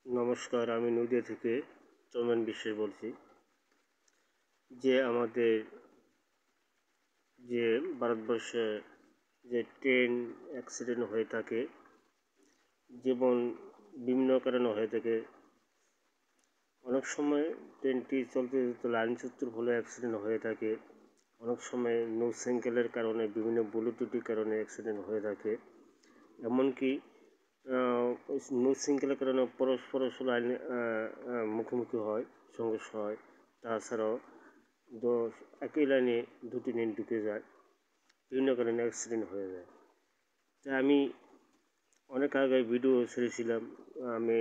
নমস্কার, আমি নদিয়া থেকে চন্দন বিশ্বাস বলছি। যে আমাদের যে ভারতবর্ষে যে ট্রেন অ্যাক্সিডেন্ট হয়ে থাকে, যেমন বিভিন্ন কারণে হয়ে থাকে। অনেক সময় ট্রেনটি চলতে চলতে লাইনচ্যুতির ফলে অ্যাক্সিডেন্ট হয়ে থাকে। অনেক সময় নো সিঙ্কেলের কারণে, বিভিন্ন ব্লুটুথের কারণে অ্যাক্সিডেন্ট হয়ে থাকে। এমনকি নো সিঙ্কেলের কারণে পরস্পর লাইন মুখোমুখি হয়, সংঘর্ষ হয়। তাছাড়াও একই লাইনে দুটি ট্রেন ঢুকে যায়, বিভিন্ন কারণে অ্যাক্সিডেন্ট হয়ে যায়। তাই আমি অনেক আগে ভিডিও ছেড়েছিলাম আমি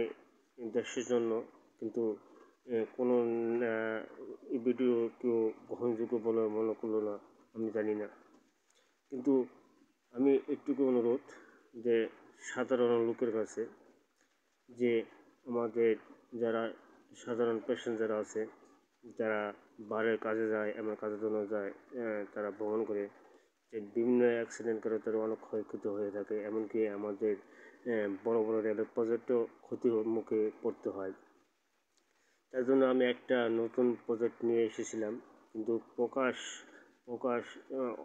দেশের জন্য, কিন্তু কোনো এই ভিডিও কেউ গ্রহণযোগ্য বলে মনে করলো না, আমি জানি না। কিন্তু আমি একটুকু অনুরোধ যে সাধারণ লোকের কাছে, যে আমাদের যারা সাধারণ প্যাসেঞ্জার আছে, যারা বাইরের কাজে যায়, আমার কাজের জন্য যায়, তারা ভ্রমণ করে, যে বিভিন্ন অ্যাক্সিডেন্ট করে তাদের অনেক ক্ষয়ক্ষতি হয়ে থাকে। এমনকি আমাদের বড় বড় রেলের প্রজেক্টও ক্ষতির মুখে পড়তে হয়। তার জন্য আমি একটা নতুন প্রজেক্ট নিয়ে এসেছিলাম, কিন্তু প্রকাশ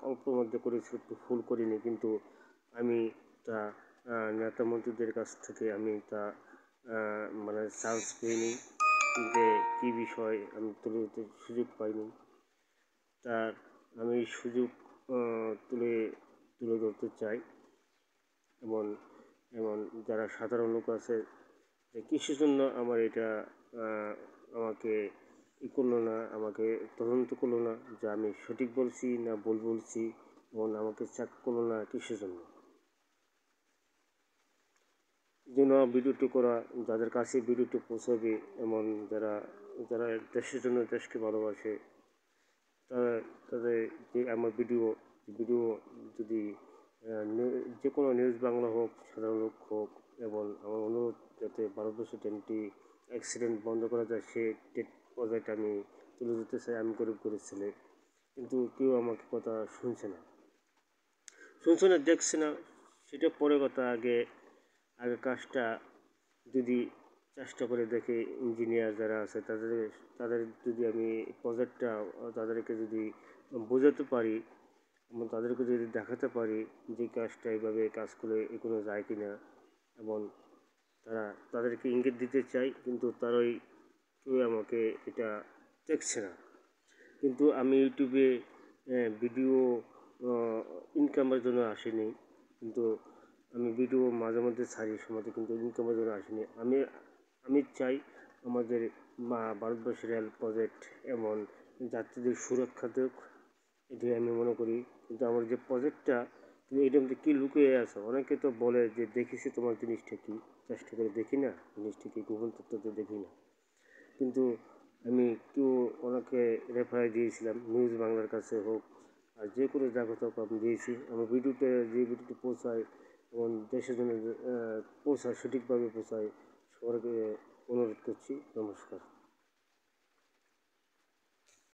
অল্প মধ্যে করেছি, একটু ফুল করিনি। কিন্তু আমি তা নেতা মন্ত্রীদের কাছ থেকে আমি তা মানে চান্স পাইনি, যে কী বিষয় আমি তুলে ধরতে সুযোগ পাইনি। তার আমি সুযোগ তুলে ধরতে চাই। এমন যারা সাধারণ লোক আছে, যে কিসের জন্য আমার এটা আমাকে করলো না, আমাকে তদন্ত করলো না, যে আমি সঠিক বলছি না ভুল বলছি, এবং আমাকে চেক করলো না কিসের জন্য। যেন ভিডিওটি করা, যাদের কাছে ভিডিওটি পৌঁছাবে, এমন যারা দেশের জন্য, দেশকে ভালোবাসে, তাদের যে আমার ভিডিও যদি যে কোনো নিউজ বাংলা হোক, সাধারণ লোক হোক, এবং আমার অনুরোধ যাতে ভারতবর্ষের ট্রেনটি অ্যাক্সিডেন্ট বন্ধ করা যায়, সে প্রজেক্ট আমি তুলে ধরতে চাই। আমি গরিব ছেলে, কিন্তু কেউ আমাকে কথা শুনছে না, দেখছে না, সেটা পরে কথা। আগে কাজটা যদি চেষ্টা করে দেখে, ইঞ্জিনিয়ার যারা আছে তাদের যদি আমি প্রজেক্টটা তাদেরকে যদি বোঝাতে পারি, এবং তাদেরকে যদি দেখাতে পারি যে কাজটা এইভাবে কাজ করে এগোনো যায় কি না, এবং তাদেরকে ইঙ্গিত দিতে চাই, কিন্তু তারাই কেউ আমাকে এটা দেখছে না। কিন্তু আমি ইউটিউবে ভিডিও ইনকামের জন্য আসিনি, কিন্তু আমি ভিডিও মাঝে মধ্যে ছাড়ি সময়, কিন্তু ইনকামের জন্য আসিনি। আমি চাই আমাদের ভারতবর্ষের রেল প্রজেক্ট এমন যাত্রীদের সুরক্ষা দেখ, এটাই আমি মনে করি। কিন্তু আমার যে প্রজেক্টটা, এটার মধ্যে কী লুকিয়ে আছে, অনেকে তো বলে যে দেখেছি তোমার জিনিসটা কী, চেষ্টা করে দেখি না জিনিসটা কী, গোপন তথ্য দেখি না। কিন্তু আমি ওনাকে রেফারেন্স দিয়েছিলাম, নিউজ বাংলার কাছে হোক, আর যে কোনো জায়গাতে হোক আমি দিয়েছি। আমার যে ভিডিওটি পৌঁছায় এবং দেশের জন্য পৌঁছায়, সঠিকভাবে পৌঁছায়, সবাইকে অনুরোধ করছি। নমস্কার।